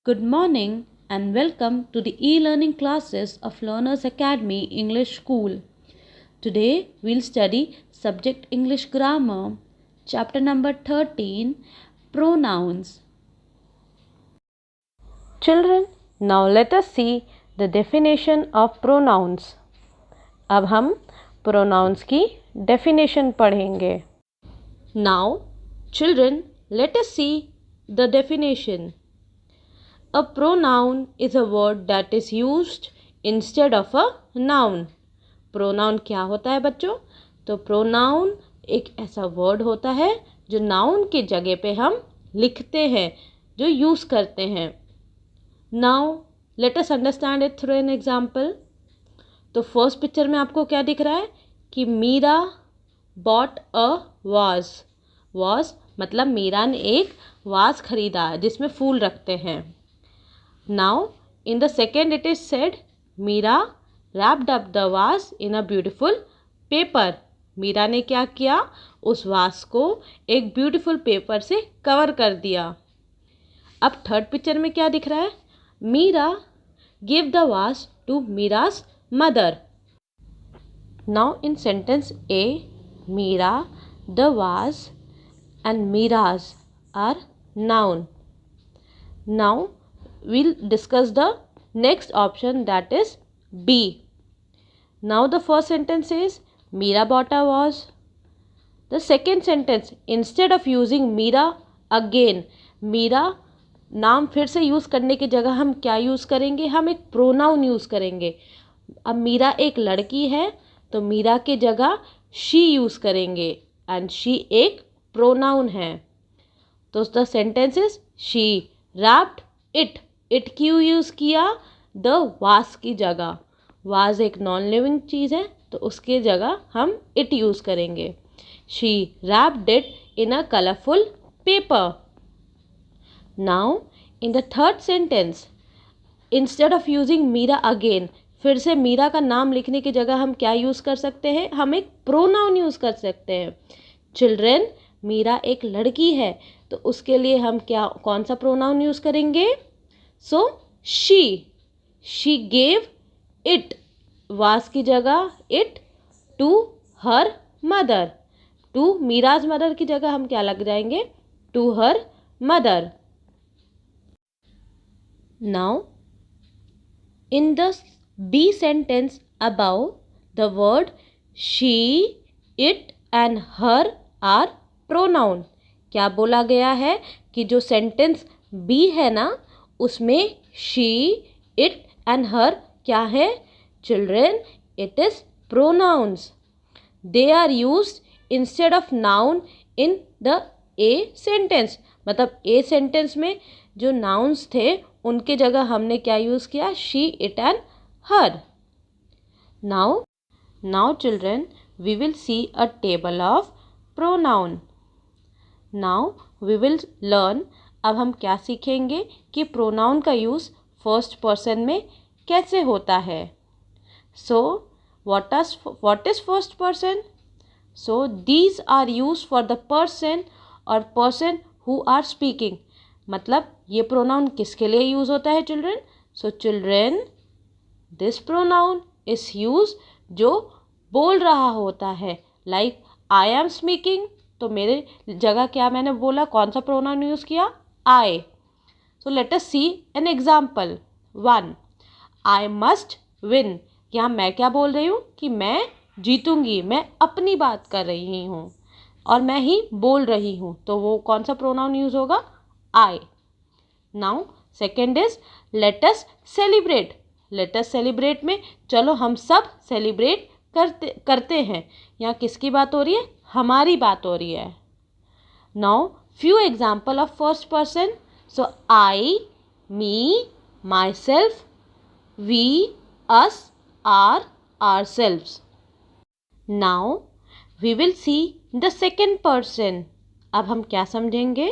Good morning and welcome to the e-learning classes of Learners Academy English School. Today we'll study subject English Grammar, chapter number 13, Pronouns. Children, now let us see the definition of pronouns. अब हम pronouns की definition पढ़ेंगे. Now, children, let us see the definition. A pronoun is a word that is used instead of a noun. Pronoun क्या होता है बच्चों? तो pronoun एक ऐसा word होता है जो noun के जगह पे हम लिखते हैं, जो use करते हैं. Now let us understand it through an example. तो फर्स्ट पिक्चर में आपको क्या दिख रहा है कि Meera bought a vase. Vase मतलब मीरा ने एक वास खरीदा जिसमें फूल रखते हैं. Now in the second it is said Meera wrapped up the vase in a beautiful paper. Meera ने क्या किया? उस वास को एक ब्यूटीफुल पेपर से कवर कर दिया. अब थर्ड पिक्चर में क्या दिख रहा है? Meera gave the vase to Mira's mother. Now in sentence A, Meera, the vase and Mira's are noun. Now we'll discuss the next option, that is B. Now the first sentence is Meera bought a vase. The second sentence, instead of using Meera again, Meera नाम फिर से use करने की जगह हम क्या use करेंगे? हम एक प्रोनाउन यूज़ करेंगे. अब मीरा एक लड़की है तो मीरा के जगह शी यूज़ करेंगे एंड शी एक प्रोनाउन है. तो the sentence is she wrapped it. It क्यों यूज़ किया? द वास की जगह. वास एक नॉन लिविंग चीज़ है तो उसके जगह हम इट यूज़ करेंगे. She wrapped it in a colourful paper. Now in the third sentence, instead of using Meera again, फिर से मीरा का नाम लिखने की जगह हम क्या यूज़ कर सकते हैं? हम एक प्रोनाउन यूज़ कर सकते हैं. चिल्ड्रेन, मीरा एक लड़की है तो उसके लिए हम कौन सा प्रोनाउन यूज़ करेंगे? So she gave it, was की जगह it, to her mother. To Meera's mother की जगह हम क्या लग जाएंगे? To her mother. Now, in the B sentence above, the word she, it and her are pronoun. क्या बोला गया है कि जो सेंटेंस B है ना, उसमें she, it and her क्या है? Children, it is pronouns. They are used instead of noun in the A sentence. मतलब A sentence में जो nouns थे उनके जगह हमने क्या यूज़ किया? She, it and her. Now children, we will see a table of pronoun. Now we will learn. अब हम क्या सीखेंगे कि प्रोनाउन का यूज़ फर्स्ट पर्सन में कैसे होता है. So what is first person? So these are use for the person और पर्सन हु आर स्पीकिंग. मतलब ये प्रोनाउन किसके लिए यूज़ होता है children? So children, this pronoun is use जो बोल रहा होता है. लाइक आई एम स्पीकिंग, तो मेरे जगह क्या मैंने बोला? कौन सा प्रोनाउन यूज़ किया? I. So let us see an example. 1, I must win. यहाँ मैं क्या बोल रही हूँ कि मैं जीतूंगी. मैं अपनी बात कर रही हूँ और मैं ही बोल रही हूँ, तो वो कौन सा प्रोनाउन यूज़ होगा? I. Now second is let us celebrate. Let us celebrate में चलो हम सब सेलिब्रेट करते हैं. यहाँ किसकी बात हो रही है? हमारी बात हो रही है. Now few example of first person. So I, me, myself, we, us, ourselves. Now we will see the second person. अब हम क्या समझेंगे?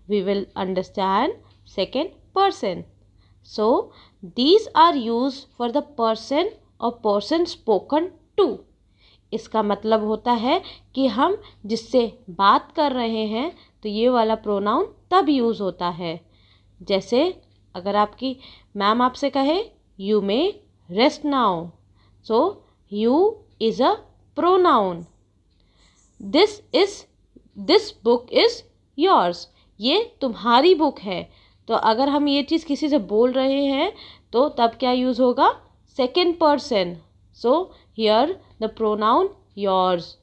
We will understand second person. So these are used for the person or person spoken to. इसका मतलब होता है कि हम जिससे बात कर रहे हैं तो ये वाला प्रोनाउन तब यूज़ होता है. जैसे अगर आपकी मैम आपसे कहे you may rest now, so you is a pronoun. This book is yours, ये तुम्हारी बुक है। तो अगर हम ये चीज़ किसी से बोल रहे हैं तो तब क्या यूज़ होगा? Second person. So here the pronoun yours.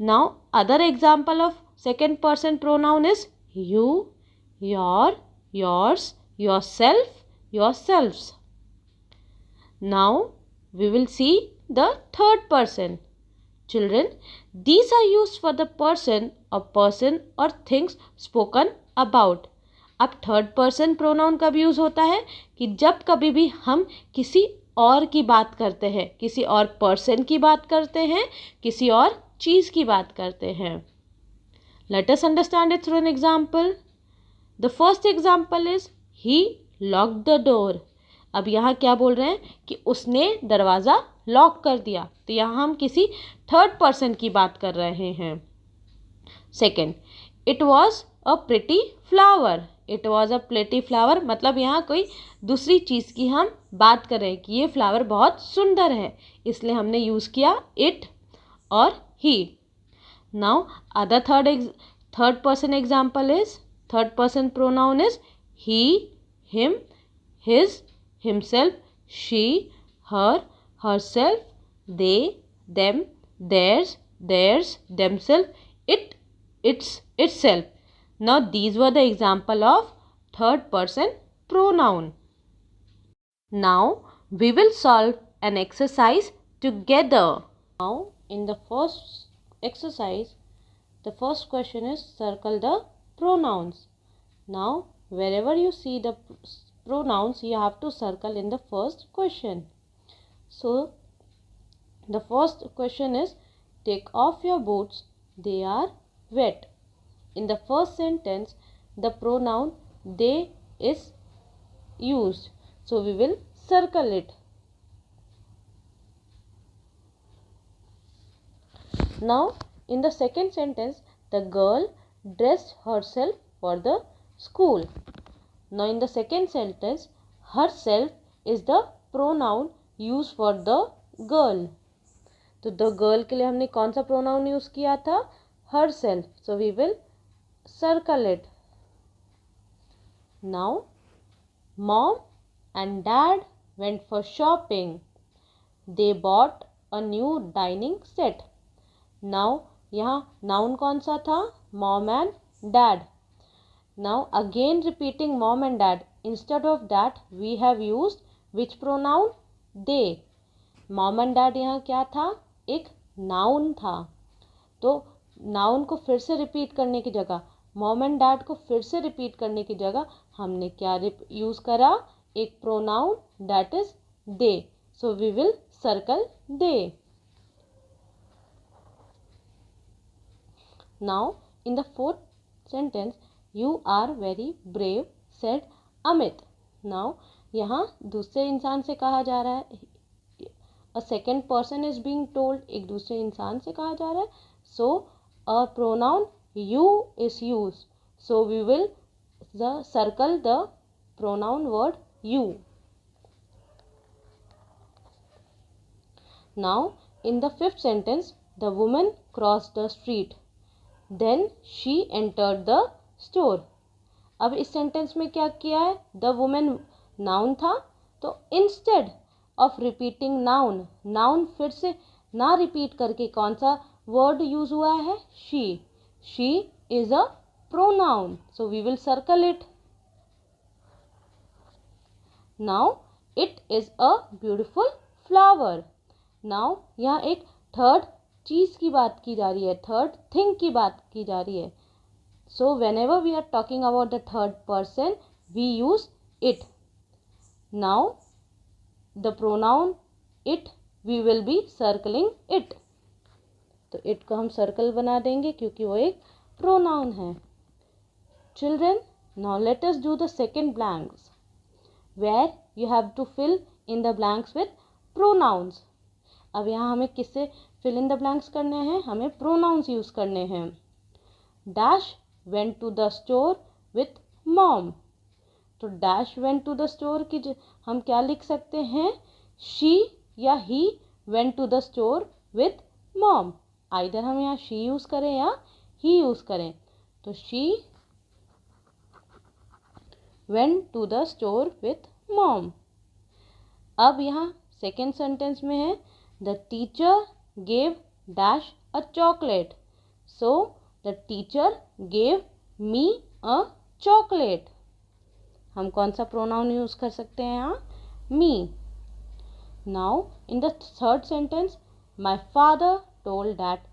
Now other example of second person pronoun is you, your, yours, yourself, yourselves. Now we will see the third person. Children, these are used for the person or things spoken about. अब third person pronoun कब use होता है? कि जब कभी भी हम किसी और की बात करते हैं, किसी और पर्सन की बात करते हैं, किसी और चीज़ की बात करते हैं। Let us understand it through an example. The first example is he locked the door. अब यहाँ क्या बोल रहे हैं कि उसने दरवाज़ा लॉक कर दिया। तो यहाँ हम किसी थर्ड पर्सन की बात कर रहे हैं। Second, it was a pretty flower. It was a pretty flower मतलब यहाँ कोई दूसरी चीज़ की हम बात कर रहे हैं कि ये फ्लावर बहुत सुंदर है, इसलिए हमने यूज़ किया इट और ही। Now other third person example is, third person pronoun is he, him, his, himself, she, her, herself, they, them, theirs, themselves, it, its, itself. Now these were the example of third person pronoun. Now we will solve an exercise together. Now in the first exercise, the first question is circle the pronouns. Now wherever you see the pronouns, you have to circle in the first question. So the first question is, take off your boots, they are wet. In the first sentence, the pronoun they is used, so we will circle it. Now in the second sentence, the girl dressed herself for the school. Now in the second sentence, herself is the pronoun used for the girl. तो the girl के लिए हमने कौन सा pronoun use किया था? herself. So we will circle it. Now mom and dad went for shopping. They bought a new dining set. Now यहाँ noun कौन सा था? mom and dad. Now again repeating mom and dad. Instead of that we have used which pronoun? they. mom and dad यहाँ क्या था? एक noun था। तो noun को फिर से रिपीट करने की जगह, mom and dad को फिर से रिपीट करने की जगह हमने क्या यूज़ करा? एक pronoun that is they. So we will circle they. Now in the fourth sentence, you are very brave, said Amit. Now यहाँ दूसरे इंसान से कहा जा रहा है, a second person is being told, एक दूसरे इंसान से कहा जा रहा है, so a pronoun you is used, so we will circle the pronoun word you. Now in the fifth sentence, the woman crossed the street, then she entered the store. अब इस सेंटेंस में क्या किया है? the woman noun था, तो instead of repeating noun, noun फिर से ना रिपीट करके कौन सा वर्ड यूज हुआ है? she. she is a pronoun, so we will circle it. Now it is a beautiful flower. Now यहाँ एक थर्ड चीज़ की बात की जा रही है, थर्ड थिंग की बात की जा रही है. So whenever we are talking about the third person, we use it. Now the pronoun it, we will be circling it. तो it को हम सर्कल बना देंगे क्योंकि वो एक प्रोनाउन है. Children, now let us do the second blanks, where you have to fill in the blanks with pronouns. अब यहाँ हमें किससे fill in the blanks करने हैं? हमें pronouns यूज करने हैं. Dash went to the store with mom. तो dash went to the store की हम क्या लिख सकते हैं, शी या he went to the store with mom. Either हम यहाँ शी यूज़ करें या ही यूज़ करें। तो she went to the store with mom. अब यहाँ सेकेंड सेंटेंस में है the teacher gave dash a chocolate. So the teacher gave me a chocolate. हम कौन सा प्रोनाउन यूज़ कर सकते हैं यहाँ, me. Now in the third sentence my father told that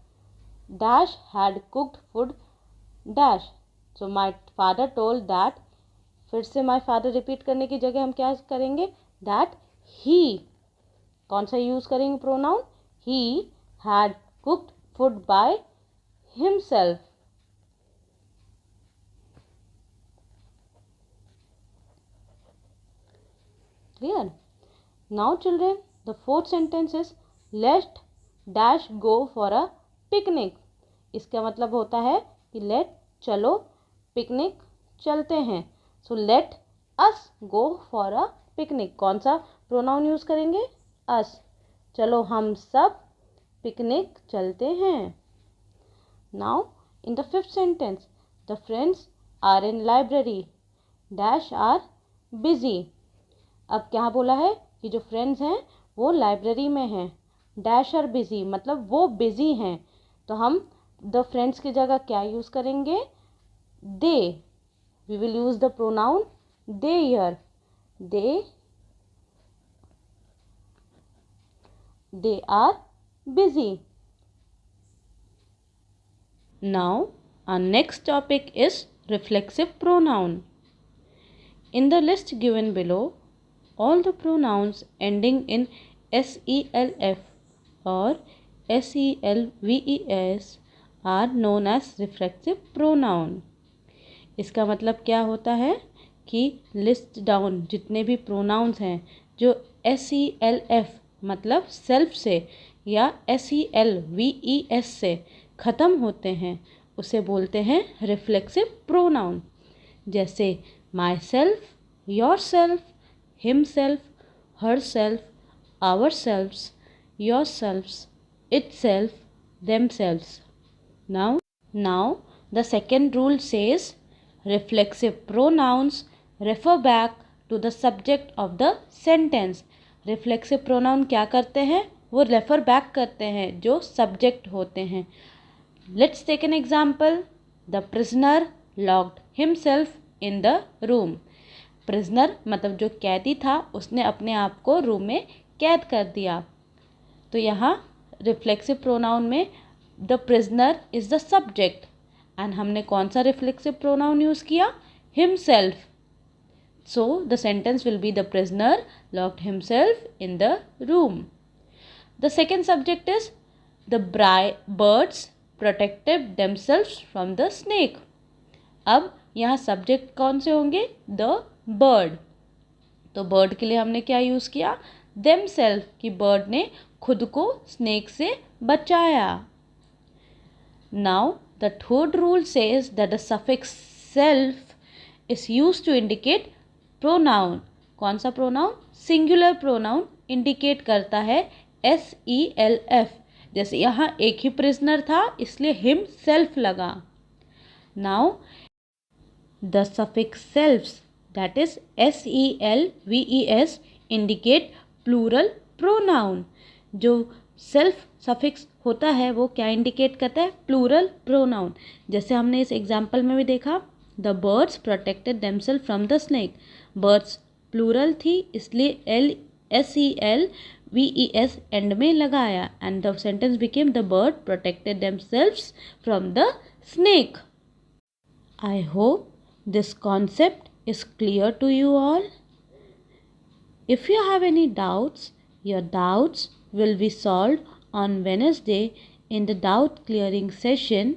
dash had cooked food dash. So my father told that, फिर से my father repeat करने की जगह हम क्या करेंगे, दैट ही। कौन सा यूज़ करेंगे pronoun, he had cooked food by himself. Clear? Now children, the fourth sentence is let dash go for a picnic. इसका मतलब होता है कि let चलो पिकनिक चलते हैं। So let us go for a picnic। कौन सा प्रोनाउन यूज़ करेंगे, us। चलो हम सब पिकनिक चलते हैं। Now in the fifth sentence the friends are in library dash are busy। अब क्या बोला है कि जो फ्रेंड्स हैं वो लाइब्रेरी में हैं, डैश आर बिजी मतलब वो बिजी हैं। तो हम द फ्रेंड्स की जगह क्या यूज़ करेंगे, they. We will use the pronoun they here. They are busy. Now our next topic is reflexive pronoun. In the list given below, all the pronouns ending in self or selves are known as reflexive pronoun। इसका मतलब क्या होता है कि list down जितने भी pronounce हैं जो self मतलब सेल्फ से या selves से ख़त्म होते हैं उसे बोलते हैं रिफ्लेक्सिव प्रोनाउन। जैसे my self, your self, himself, herself, ourselves, yourselves, itself, themselves. Now the second rule says reflexive pronouns refer back to the subject of the sentence। reflexive pronoun क्या करते हैं, वो refer back करते हैं जो subject होते हैं। Let's take an example. The prisoner locked himself in the room। Prisoner मतलब जो कैदी था उसने अपने आप को रूम में कैद कर दिया। तो यहाँ रिफ्लेक्सिव प्रोनाउन में the prisoner is the subject and हमने कौन सा रिफ्लेक्सिव प्रोनाउन यूज़ किया, himself. So the sentence will be the prisoner locked himself in the room. The second subject is the birds protected themselves from the snake. अब यहाँ subject कौन से होंगे, the bird. तो बर्ड के लिए हमने क्या यूज़ किया, देमसेल्फ, कि बर्ड ने खुद को स्नेक से बचाया। Now the third rule says that the suffix self is used to indicate pronoun. कौन सा प्रोनाउन, सिंगुलर प्रोनाउन इंडिकेट करता है self। जैसे यहाँ एक ही प्रिजनर था इसलिए हिम सेल्फ लगा। Now the suffix selves that is selves indicate plural pronoun। जो सेल्फ सफिक्स होता है वो क्या इंडिकेट करता है, प्लूरल प्रोनाउन। जैसे हमने इस एग्जाम्पल में भी देखा, the birds protected themself from the snake. Birds plural थी इसलिए selves एंड में लगाया and the sentence became the bird protected themselves from the snake. I hope this concept is clear to you all. If you have any doubts, your doubts will be solved on Wednesday in the doubt clearing session.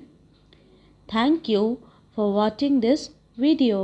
Thank you for watching this video.